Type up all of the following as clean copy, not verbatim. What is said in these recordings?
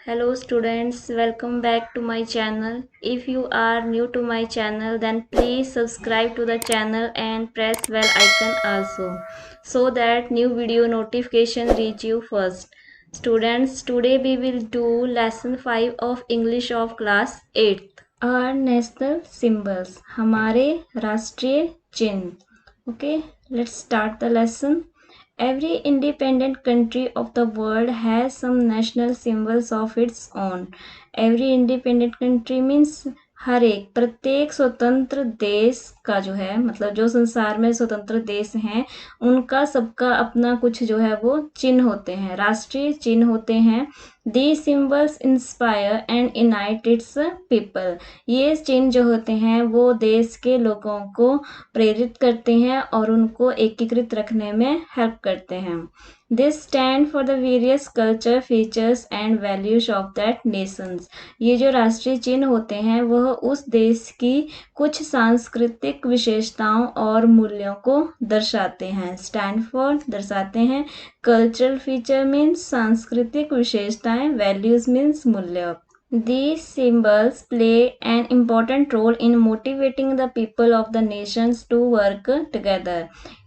Hello students, welcome back to my channel. If you are new to my channel, then please subscribe to the channel and press bell icon also, so that new video notification reach you first. Students, today we will do lesson 5 of English of class 8th. Our national symbols, हमारे राष्ट्रीय चिन्ह. Okay, let's start the lesson. Every independent country of the world has some national symbols of its own. Every independent country means हर एक प्रत्येक स्वतंत्र देश का जो है मतलब जो संसार में स्वतंत्र देश हैं उनका सबका अपना कुछ जो है वो चिन्ह होते हैं, राष्ट्रीय चिन्ह होते हैं. These symbols inspire and unite its people. ये चिन्ह जो होते हैं वो देश के लोगों को प्रेरित करते हैं और उनको एकीकृत रखने में हेल्प करते हैं. This stand for the various culture, features and values of that nations. ये जो राष्ट्रीय चिन्ह होते हैं वह उस देश की कुछ सांस्कृतिक विशेषताओं और मूल्यों को दर्शाते हैं. Stand for दर्शाते हैं. Cultural feature means सांस्कृतिक विशेषताएं. Values means मूल्य. These symbols play an important role in motivating the people of the nations to work together.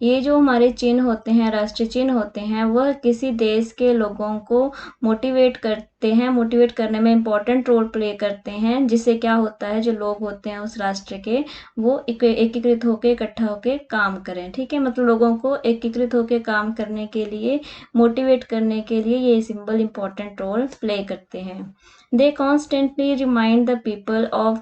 ये जो हमारे चिन्ह होते हैं, राष्ट्रीय चिन्ह होते हैं, वह किसी देश के लोगों को मोटिवेट करने में इम्पोर्टेंट रोल प्ले करते हैं, जिससे क्या होता है जो लोग होते हैं उस राष्ट्र के वो एकीकृत होकर इकट्ठा होकर काम करें. ठीक है, मतलब लोगों को एकीकृत होकर काम करने के लिए मोटिवेट करने के लिए ये सिंबल इम्पोर्टेंट रोल प्ले करते हैं. They constantly remind the people of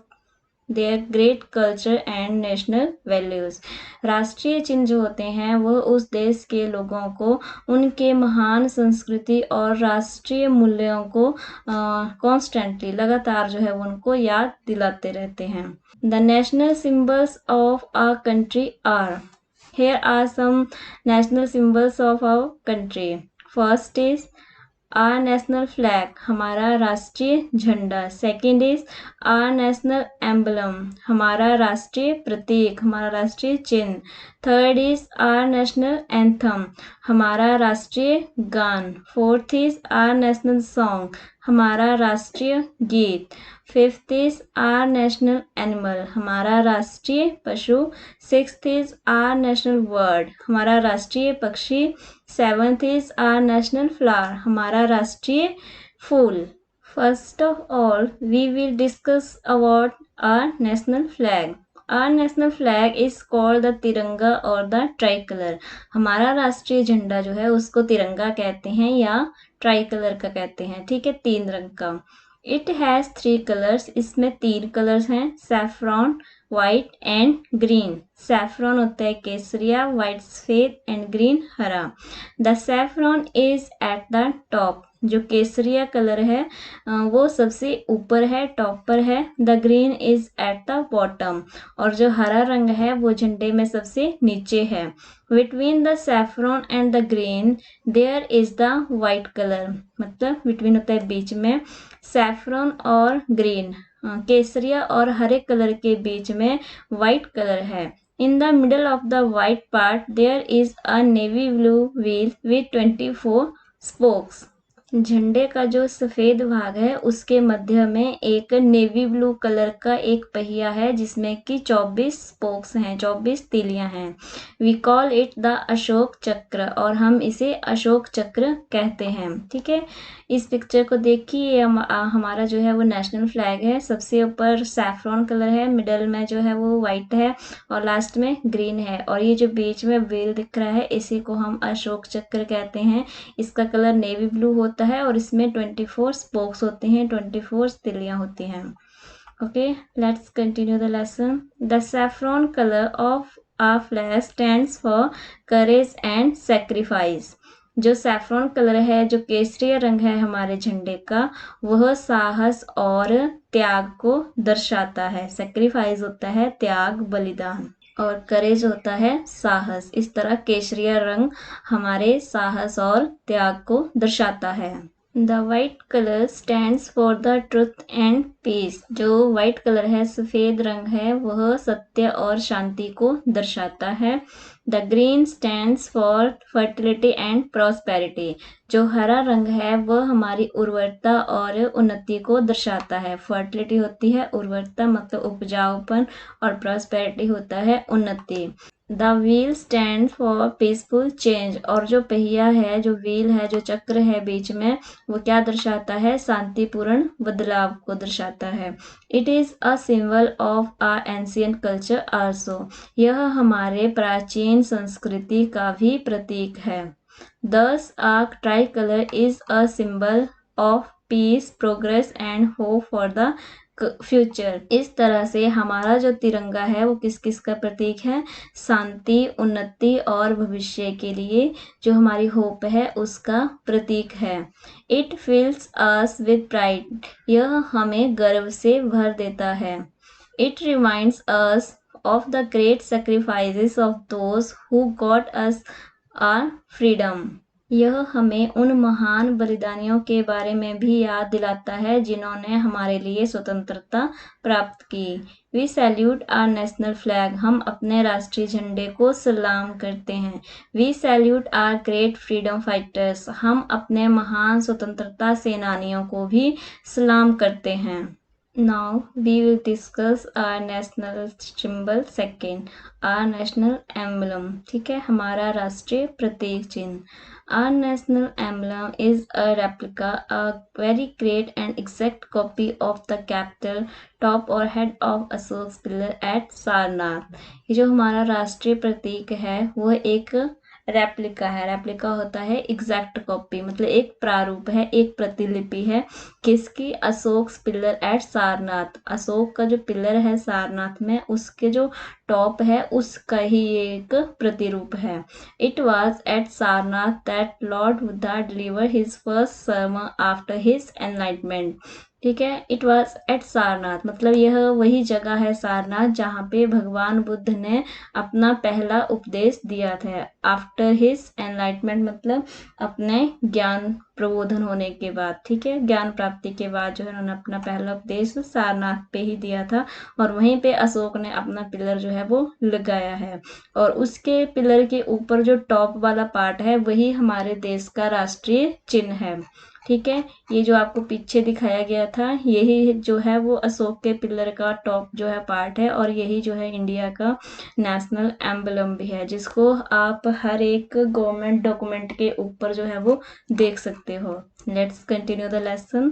their great culture and national values. राष्ट्रीय चिन्ह जो होते हैं वह उस देश के लोगों को उनके महान संस्कृति और राष्ट्रीय मूल्यों को कॉन्स्टेंटली लगातार जो है उनको याद दिलाते रहते हैं. The national symbols of our country are. Here are some national symbols of our country. First is our national flag, हमारा राष्ट्रीय झंडा. Second is our national emblem, हमारा राष्ट्रीय प्रतीक, हमारा राष्ट्रीय चिन्ह. Third is our national anthem, हमारा राष्ट्रीय गान. Fourth is our national song, हमारा राष्ट्रीय गीत. Fifth is our national animal, हमारा राष्ट्रीय पशु. Sixth is our national bird, हमारा राष्ट्रीय पक्षी. Seventh is our national flower, हमारा राष्ट्रीय फूल. First of all, we will discuss about our national flag. Our national flag is called the तिरंगा और the tricolor. हमारा राष्ट्रीय झंडा जो है उसको तिरंगा कहते हैं या ट्राइकलर का कहते हैं. ठीक है, 3 रंग का. It has 3 colors. इसमें 3 कलर्स हैं, saffron, white and green. saffron होता है केसरिया, white सफेद and green हरा. The saffron is at the top. जो केसरिया कलर है वो सबसे ऊपर है, टॉप पर है. The green is at the bottom. और जो हरा रंग है वो झंडे में सबसे नीचे है. Between the saffron and the green there is the white colour. मतलब बिटवीन होता है बीच में. सैफरॉन और ग्रीन केसरिया और हरे कलर के बीच में वाइट कलर है. In the middle of the white part there is a navy blue wheel with 24 spokes. झंडे का जो सफेद भाग है उसके मध्य में एक नेवी ब्लू कलर का एक पहिया है जिसमें कि 24 स्पोक्स हैं, 24 तीलियां हैं. We call it the Ashok Chakra, और हम इसे अशोक चक्र कहते हैं. ठीक है, इस पिक्चर को देखिए, हमारा जो है वो नेशनल फ्लैग है. सबसे ऊपर सैफरॉन कलर है, मिडल में जो है वो वाइट है और लास्ट में ग्रीन है. और ये जो बीच में व्हील दिख रहा है इसी को हम अशोक चक्र कहते हैं. इसका कलर नेवी ब्लू होता है और इसमें 24 स्पोक्स होते हैं, 24 तिलियां होती हैं. Okay, let's continue the lesson. The saffron colour of our flag stands for courage and sacrifice. जो सैफरॉन कलर है, जो केसरिया रंग है हमारे झंडे का, वह साहस और त्याग को दर्शाता है. सैक्रिफाइस होता है त्याग, बलिदान, और करेज होता है साहस. इस तरह केसरिया रंग हमारे साहस और त्याग को दर्शाता है. The white colour stands for the truth and peace. जो वाइट कलर है, सफ़ेद रंग है, वह सत्य और शांति को दर्शाता है। The green stands for fertility and prosperity. जो हरा रंग है वह हमारी उर्वरता और उन्नति को दर्शाता है। फर्टिलिटी होती है उर्वरता मतलब उपजाऊपन, और प्रॉस्पेरिटी होता है उन्नति। The wheel stand for peaceful change. और जो पहिया है, जो व्हील है, जो चक्र है बीच में, वो क्या दर्शाता है? शांतिपूर्ण बदलाव को दर्शाता है। It is a symbol of a ancient culture also. यह हमारे प्राचीन संस्कृति का भी प्रतीक है। Thus, a tricolor is a symbol of peace, progress and hope for the future. इस तरह से हमारा जो तिरंगा है वो किस किस का प्रतीक है? शांति, उन्नति और भविष्य के लिए जो हमारी होप है उसका प्रतीक है। It fills us with pride. यह हमें गर्व से भर देता है। It reminds us of the great sacrifices of those who got us our freedom। यह हमें उन महान बलिदानियों के बारे में भी याद दिलाता है जिन्होंने हमारे लिए स्वतंत्रता प्राप्त की। We salute our national flag. हम अपने राष्ट्रीय झंडे को सलाम करते हैं। We salute our great freedom fighters. हम अपने महान स्वतंत्रता सेनानियों को भी सलाम करते हैं। Now we will discuss our national symbol second, our national emblem। ठीक है, हमारा राष्ट्रीय प्रतीक चिन्ह। Our national emblem is a replica, a very great and exact copy of the capital top or head of Ashok's pillar at Sarnath. ये जो हमारा राष्ट्रीय प्रतीक है वो एक रेप्लिका है। रेप्लिका होता है एग्जैक्ट कॉपी, मतलब एक प्रारूप है, एक प्रतिलिपि है। किसकी? Ashoka pillar at Sarnath. अशोक का जो पिलर है सारनाथ में, उसके जो टॉप है उसका ही एक प्रतिरूप है। It was at Sarnath that Lord Buddha deliver his first sermon after his enlightenment. ठीक है, इट वॉज एट सारनाथ मतलब यह वही जगह है सारनाथ जहाँ पे भगवान बुद्ध ने अपना पहला उपदेश दिया था। आफ्टर हिज एनलाइटमेंट मतलब अपने ज्ञान प्रबोधन होने के बाद। ठीक है, ज्ञान प्राप्ति के बाद जो है उन्होंने अपना पहला उपदेश सारनाथ पे ही दिया था, और वहीं पे अशोक ने अपना पिलर जो है वो लगाया है। और उसके पिलर के ऊपर जो टॉप वाला पार्ट है वही हमारे देश का राष्ट्रीय चिन्ह है। ठीक है, ये जो आपको पीछे दिखाया गया था यही जो है वो अशोक के पिलर का टॉप जो है पार्ट है, और यही जो है इंडिया का नेशनल एम्बलम भी है, जिसको आप हर एक गवर्नमेंट डॉक्यूमेंट के ऊपर जो है वो देख सकते हो। Let's continue the lesson.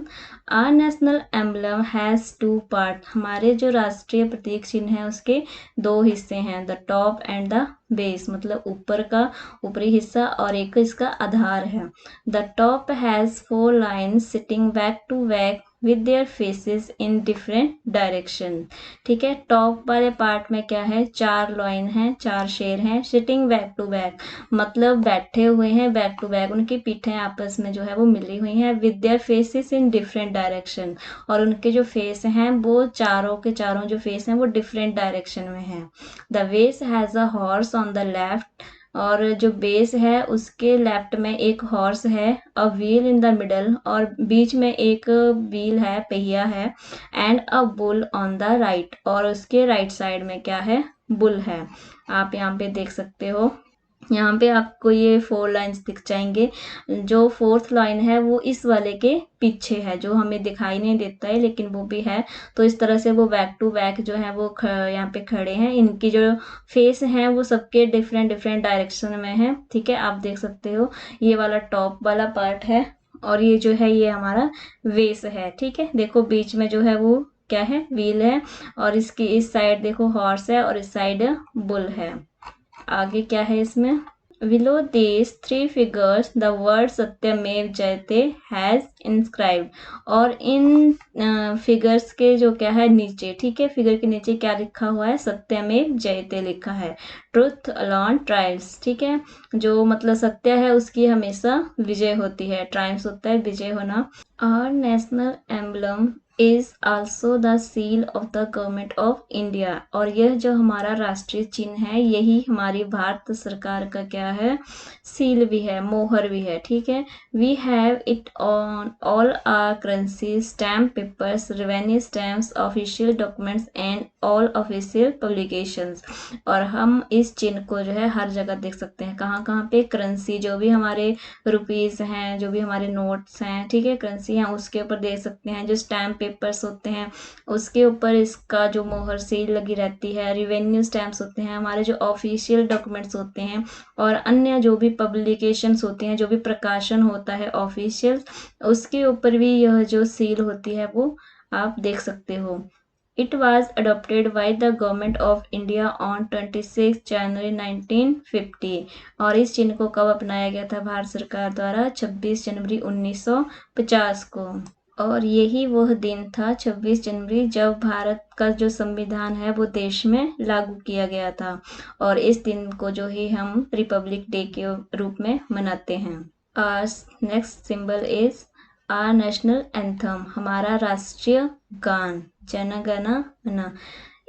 Our national emblem has two part. हमारे जो राष्ट्रीय प्रतीक चिन्ह है उसके दो हिस्से हैं, the top and the base मतलब ऊपर का ऊपरी हिस्सा और एक इसका आधार है। The top has 4 lines sitting back to back with their faces in different direction. ठीक है, टॉप वाले पार्ट में क्या है? 4 लाइन है, 4 शेर हैं। सिटिंग बैक टू बैक मतलब बैठे हुए हैं बैक टू बैक, उनकी पीठें आपस में जो है वो मिली हुई हैं। With their faces in different direction, और उनके जो फेस हैं वो चारों के चारों जो फेस हैं वो डिफरेंट डायरेक्शन में हैं। The base has a horse on the left. और जो बेस है उसके लेफ्ट में एक हॉर्स है। A wheel in the middle, और बीच में एक व्हील है, पहिया है। And a bull on the right, और उसके राइट साइड में क्या है? बुल है। आप यहाँ पे देख सकते हो, यहाँ पे आपको ये 4 लाइन्स दिख जाएंगे। जो 4th लाइन है वो इस वाले के पीछे है, जो हमें दिखाई नहीं देता है लेकिन वो भी है। तो इस तरह से वो बैक टू बैक जो है वो यहाँ पे खड़े हैं। इनकी जो फेस हैं वो सबके डिफरेंट डिफरेंट डायरेक्शन में है। ठीक है, आप देख सकते हो ये वाला टॉप वाला पार्ट है, और ये जो है ये हमारा वेस है। ठीक है, देखो बीच में जो है वो क्या है? व्हील है, और इसकी इस साइड देखो हॉर्स है, और इस साइड बुल है। आगे क्या है इसमें? Below these 3 figures the word सत्यमेव जयते हैज इंस्क्राइब्ड। और इन फिगर्स के जो क्या है नीचे, ठीक है, फिगर के नीचे क्या लिखा हुआ है? सत्यमेव जयते लिखा है। Truth alone trials. ठीक है, जो मतलब सत्य है उसकी हमेशा विजय होती है। ट्रायम्स होता है विजय होना। Our national emblem is also the seal of the government of India. और यह जो हमारा राष्ट्रीय चिन्ह है यही हमारी भारत सरकार का क्या है, सील भी है, मोहर भी है। ठीक है, we have it on all our currency, stamp papers, revenue stamps, official documents and all official publications. और हम इस चिन्ह को जो है हर जगह देख सकते हैं। कहाँ कहाँ पे, करेंसी, जो भी हमारे रुपीज हैं, जो भी हमारे नोट्स हैं, ठीक है, करेंसी हैं, उसके ऊपर देख सकते हैं। जो स्टैम्प पेपर्स होते हैं उसके ऊपर इसका जो मोहर सील लगी रहती है। रिवेन्यू स्टैम्प्स होते हैं, हमारे जो ऑफिशियल डॉक्यूमेंट्स होते हैं, और अन्य जो भी पब्लिकेशंस होती हैं, जो भी प्रकाशन होता है ऑफिशियल, उसके ऊपर भी यह जो सील होती है वो आप देख सकते हो। It was adopted by the Government of India on 26 जनवरी 1950। और इस चिन्ह को कब अपनाया गया था भारत सरकार द्वारा, 26 जनवरी 1950 को। और यही वह दिन था 26 जनवरी जब भारत का जो संविधान है वो देश में लागू किया गया था। और इस दिन को जो ही हम रिपब्लिक डे के रूप में मनाते हैं। Next symbol is our national anthem, हमारा राष्ट्रीय गान, जन गण मन,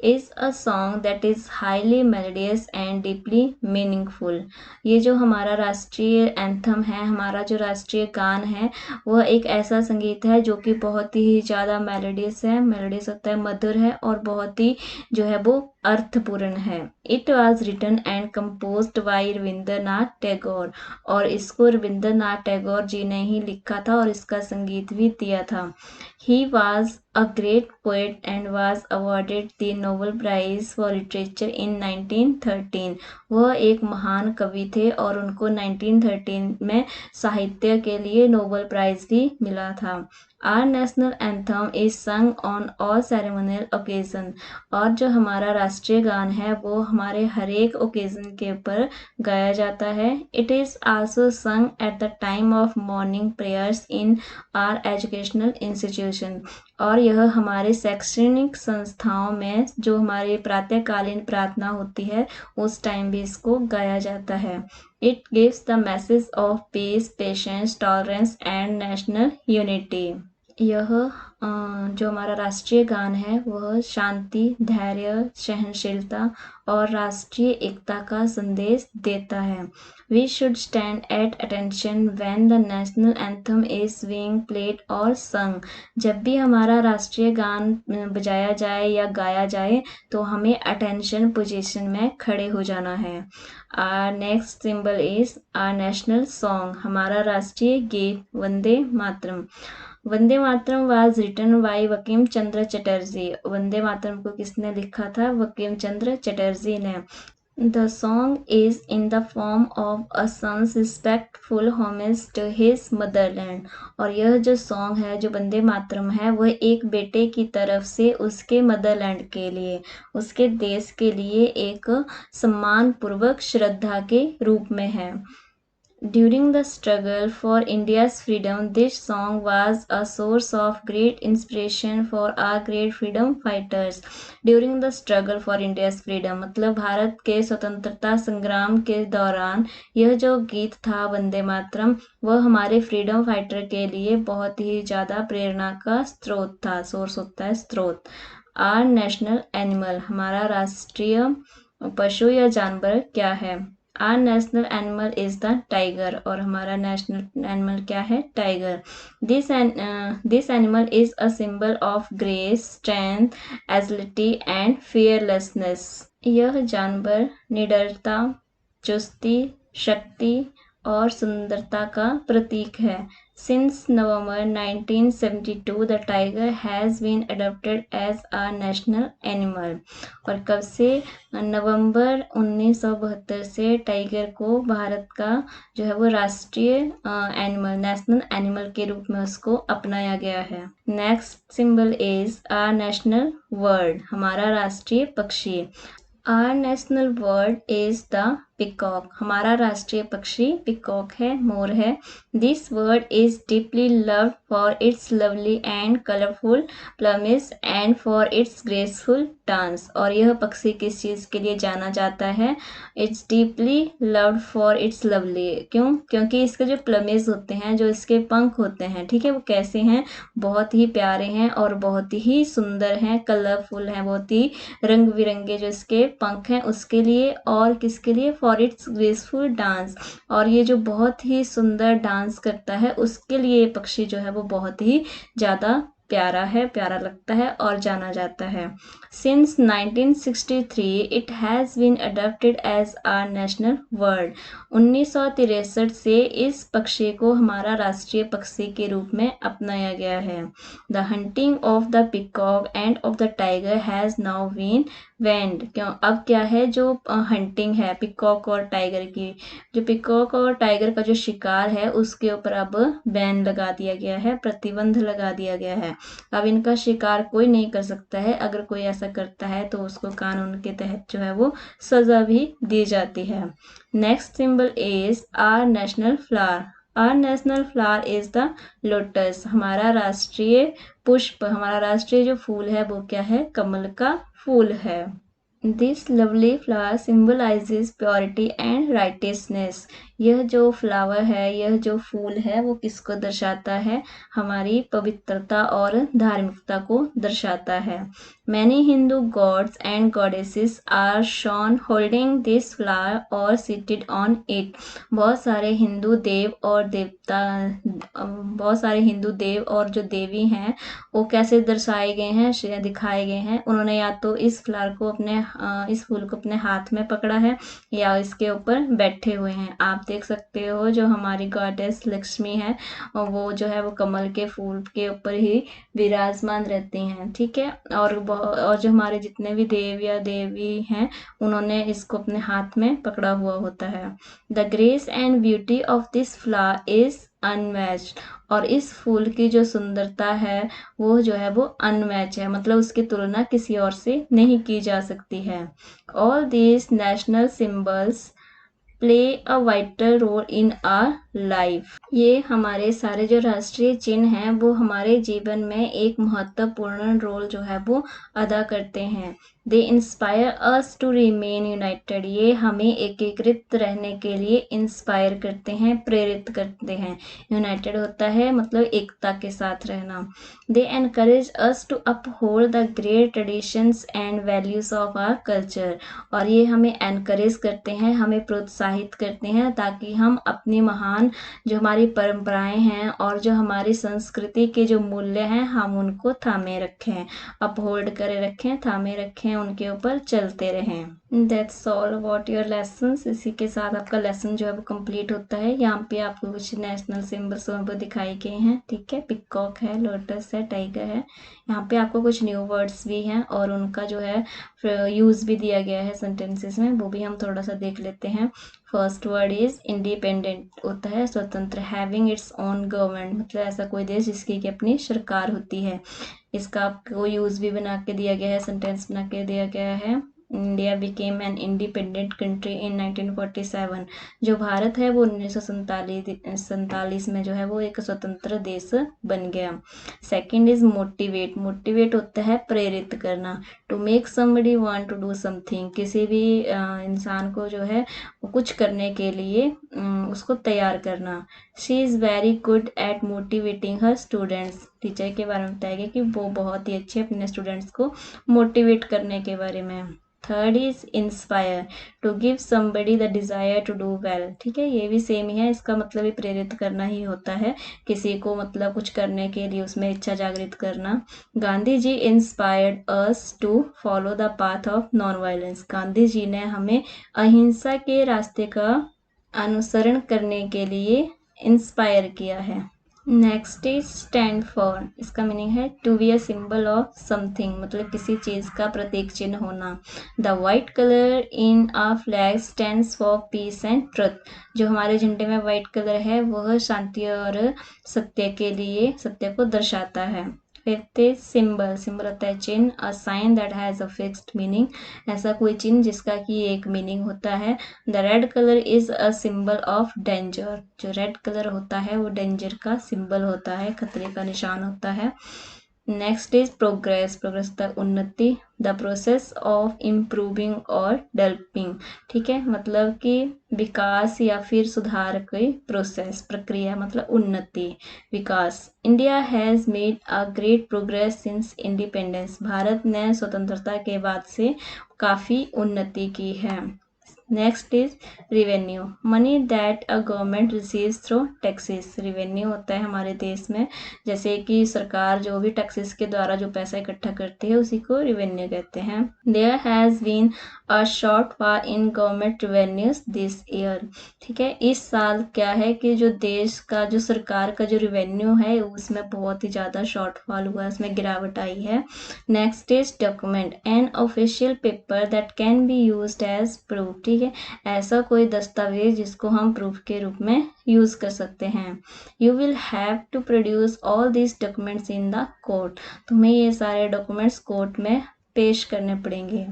is a song that is highly melodious and deeply meaningful। ये जो हमारा राष्ट्रीय एंथम है, हमारा जो राष्ट्रीय गान है, वह एक ऐसा संगीत है जो कि बहुत ही ज़्यादा मेलोडियस है, मेलोडियस होता है, मधुर है, और बहुत ही जो है वो अर्थपूर्ण है। It was written and composed by Rabindranath Tagore. और इसको रविंद्रनाथ टैगोर जी ने ही लिखा था और इसका संगीत भी दिया था। He was a great poet and was awarded the Nobel Prize for Literature in 1913। वह एक महान कवि थे और उनको 1913 में साहित्य के लिए नोबेल प्राइज भी मिला था। Our national anthem is sung on all ceremonial occasion। और जो हमारा राष्ट्रीय गान है वो हमारे हर एक ओकेजन के ऊपर गाया जाता है। It is also sung at the time of morning prayers in our educational institution। और यह हमारे शैक्षणिक संस्थाओं में जो हमारी प्रातःकालीन प्रार्थना होती है उस टाइम भी इसको गाया जाता है। It gives the message of peace, patience, tolerance and national unity. यह जो हमारा राष्ट्रीय गान है वह शांति, धैर्य, सहनशीलता और राष्ट्रीय एकता का संदेश देता है। We should stand at attention when the national anthem is being played और संग। जब भी हमारा राष्ट्रीय गान बजाया जाए या गाया जाए तो हमें अटेंशन पोजीशन में खड़े हो जाना है। Our next symbol is our national song, हमारा राष्ट्रीय गीत Vande Mataram. Vande Mataram was written by Bankim Chandra Chatterjee. Vande Mataram को किसने लिखा था, बंकिम चंद्र चटर्जी ने। The song is in the form of a son's respectful homage to his motherland। और यह जो सॉन्ग है, जो वंदे मातरम है, वह एक बेटे की तरफ से उसके मदरलैंड के लिए, उसके देश के लिए एक सम्मान पूर्वक श्रद्धा के रूप में है। During the struggle for India's freedom, this song was a source of great inspiration for our great freedom fighters। During the struggle for India's freedom मतलब भारत के स्वतंत्रता संग्राम के दौरान यह जो गीत था वंदे मातरम, वह हमारे फ्रीडम फाइटर के लिए बहुत ही ज़्यादा प्रेरणा का स्रोत था, सोर्स होता है, स्रोत। आर नेशनल एनिमल, हमारा राष्ट्रीय पशु या जानवर क्या है। Our national animal is the tiger. और हमारा नेशनल एनिमल क्या है, tiger. This animal is a symbol of grace, strength, agility and fearlessness. यह जानवर निडरता, चुस्ती, शक्ति और सुंदरता का प्रतीक है। Since November 1972, the tiger has been adopted as a national animal। और कब से, नवंबर 1972 से टाइगर को भारत का जो है वो राष्ट्रीय एनिमल, नेशनल एनिमल के रूप में उसको अपनाया गया है। Next symbol is our national bird, हमारा राष्ट्रीय पक्षी। Our national bird is the peacock, हमारा राष्ट्रीय पक्षी पिकॉक है, मोर है। This bird is deeply loved for its lovely and colourful plumage and for its graceful dance. और यह पक्षी किस चीज़ के लिए जाना जाता है? It's deeply loved for its lovely, क्यों? क्योंकि इसके जो प्लमेज होते हैं, जो इसके पंख होते हैं, ठीक है, वो कैसे हैं? बहुत ही प्यारे हैं और बहुत ही सुंदर हैं, कलरफुल हैं, बहुत ही रंग बिरंगे जो इसके पंख हैं उसके लिए। और किसके लिए? फॉर इट्स ग्रेसफुल डांस, और ये जो बहुत ही सुंदर डांस करता है उसके लिए ये पक्षी जो है वो बहुत ही ज़्यादा प्यारा है, प्यारा लगता है और जाना जाता है। Since 1963 it has been adopted as our national bird. 1963 से इस पक्षी को हमारा राष्ट्रीय पक्षी के रूप में अपनाया गया है। The hunting of the peacock and of the tiger has now been banned. क्यों? अब क्या है, जो हंटिंग है पिकॉक और टाइगर की, जो पिकॉक और टाइगर का जो शिकार है उसके ऊपर अब बैन लगा दिया गया है, प्रतिबंध लगा दिया गया है। अब इनका शिकार कोई नहीं कर सकता है, अगर कोई ऐसा करता है तो उसको कानून के तहत जो है वो सजा भी दी जाती है। Next symbol is our national flower. Our national flower is the lotus. हमारा राष्ट्रीय पुष्प, हमारा राष्ट्रीय जो फूल है वो क्या है? कमल का फूल है। This lovely flower symbolises purity and righteousness. यह जो फ्लावर है, यह जो फूल है वो किसको दर्शाता है? हमारी पवित्रता और धार्मिकता को दर्शाता है। Many Hindu gods and goddesses are shown holding this flower और सीटेड ऑन इट। बहुत सारे हिंदू देव और देवता, बहुत सारे हिंदू देव और जो देवी हैं वो कैसे दर्शाए गए हैं, दिखाए गए हैं? उन्होंने या तो इस फ्लावर को अपने इस फूल को अपने हाथ में पकड़ा है या इसके ऊपर बैठे हुए हैं। आप देख सकते हो जो हमारी गॉडेस लक्ष्मी है वो जो है वो कमल के फूल के ऊपर ही विराजमान रहती हैं, ठीक है। और जो हमारे जितने भी देव या देवी हैं उन्होंने इसको अपने हाथ में पकड़ा हुआ होता है। The grace and beauty of this flower is unmatched. और इस फूल की जो सुंदरता है वो जो है वो अनमैच है, मतलब उसकी तुलना किसी और से नहीं की जा सकती है। All these national symbols play a vital role in our life. ये हमारे सारे जो राष्ट्रीय चिन्ह हैं वो हमारे जीवन में एक महत्वपूर्ण रोल जो है वो अदा करते हैं। They inspire us to remain united. ये हमें एकीकृत रहने के लिए इंस्पायर करते हैं, प्रेरित करते हैं। यूनाइटेड होता है मतलब एकता के साथ रहना। They encourage us to uphold the great traditions and values of our culture. और ये हमें एनकरेज करते हैं, हमें प्रोत्साहित करते हैं ताकि हम अपनी महान जो हमारी परंपराएं हैं और जो हमारी संस्कृति के जो मूल्य हैं हम उनको थामे रखें, अपहोल्ड करे रखें, थामे रखें, उनके ऊपर चलते रहें। That's all about your lessons. इसी के साथ आपका लेसन जो है वो कंप्लीट होता है। यहाँ पे आपको कुछ नेशनल सिंबल्स वो दिखाई गए हैं, ठीक है। पिकॉक है, लोटस है, टाइगर है। यहाँ पे आपको कुछ न्यू वर्ड्स भी हैं और उनका जो है यूज़ भी दिया गया है सेंटेंसेस में, वो भी हम थोड़ा सा देख लेते हैं। फर्स्ट वर्ड इज इंडिपेंडेंट, होता है स्वतंत्र। हैविंग इट्स ओन गवर्नमेंट, मतलब ऐसा कोई देश जिसकी कि अपनी सरकार होती है। इसका आपको यूज़ भी बना के दिया गया है, सेंटेंस बना के दिया गया है। India became an independent country in 1947। जो भारत है वो 1947 में जो है वो एक स्वतंत्र देश बन गया। Second is motivate. मोटिवेट होता है प्रेरित करना। To make somebody want to do something, किसी भी इंसान को जो है कुछ करने के लिए उसको तैयार करना। She is very good at motivating her students. Teacher के बारे में बताया गया कि वो बहुत ही अच्छे अपने स्टूडेंट्स को मोटिवेट करने के बारे में। Third is inspire, to give somebody the desire to do well, ठीक है। ये भी सेम ही है, इसका मतलब भी प्रेरित करना ही होता है, किसी को मतलब कुछ करने के लिए उसमें इच्छा जागृत करना। Gandhi ji inspired us to follow the path of non violence. Gandhi ji ने हमें अहिंसा के रास्ते का अनुसरण करने के लिए इंस्पायर किया है। Next is stand for. इसका मीनिंग है to be a symbol of something, मतलब किसी चीज़ का प्रतीक चिन्ह होना। The white colour in a flag stands for peace and truth. जो हमारे झंडे में वाइट कलर है वह शांति और सत्य के लिए, सत्य को दर्शाता है। फिफ्थ इज सिंबल, सिंबल होता है चिन्ह, a sign that has a fixed meaning, ऐसा कोई चिन्ह जिसका कि एक मीनिंग होता है। The red colour is a symbol of danger, जो रेड कलर होता है वो डेंजर का सिंबल होता है, खतरे का निशान होता है। नेक्स्ट इज प्रोग्रेस, प्रोग्रेस होता है उन्नति, द प्रोसेस ऑफ इम्प्रूविंग और डेवलपिंग, ठीक है, मतलब कि विकास या फिर सुधार की प्रोसेस, प्रक्रिया, मतलब उन्नति, विकास। India has made a great progress since independence, Bharat ने स्वतंत्रता के बाद से काफ़ी उन्नति की है। Next is revenue, money that a government receives through taxes, revenue होता है हमारे देश में, जैसे कि सरकार जो भी टैक्सेस के द्वारा जो पैसा इकट्ठा करती है उसी को रिवेन्यू कहते हैं। There has been a shortfall in government revenues this year, ठीक है, इस साल क्या है कि जो देश का जो सरकार का जो रिवेन्यू है उसमें बहुत ही ज़्यादा शॉर्टफॉल हुआ है, उसमें गिरावट आई है। Next is document, an official paper that can be used as proof, ठीक है, ऐसा कोई दस्तावेज जिसको हम प्रूफ के रूप में यूज कर सकते हैं। You will have to produce all this documents in the court, तुम्हें ये सारे डॉक्यूमेंट्स कोर्ट में पेश करने पड़ेंगे।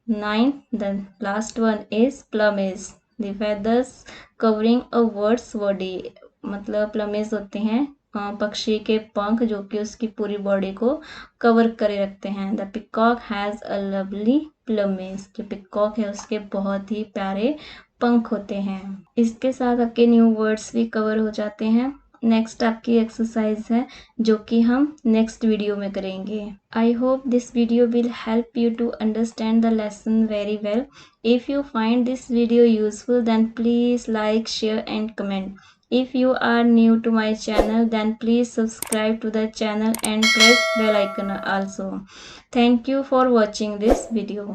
Ninth, the last one is plumage, the feathers covering a bird's body, मतलब प्लमेज होते हैं पक्षी के पंख जो कि उसकी पूरी बॉडी को कवर करे रखते हैं। The peacock has a lovely plumage, जो पिकॉक है उसके बहुत ही प्यारे पंख होते हैं। इसके साथ आपके न्यू वर्ड्स भी कवर हो जाते हैं। नेक्स्ट आपकी एक्सरसाइज है जो कि हम नेक्स्ट वीडियो में करेंगे। I hope this video will help you to understand the lesson very well. If you find this video useful then please like, share and comment. If you are new to my channel then please subscribe to the channel and press bell icon also. Thank you for watching this video.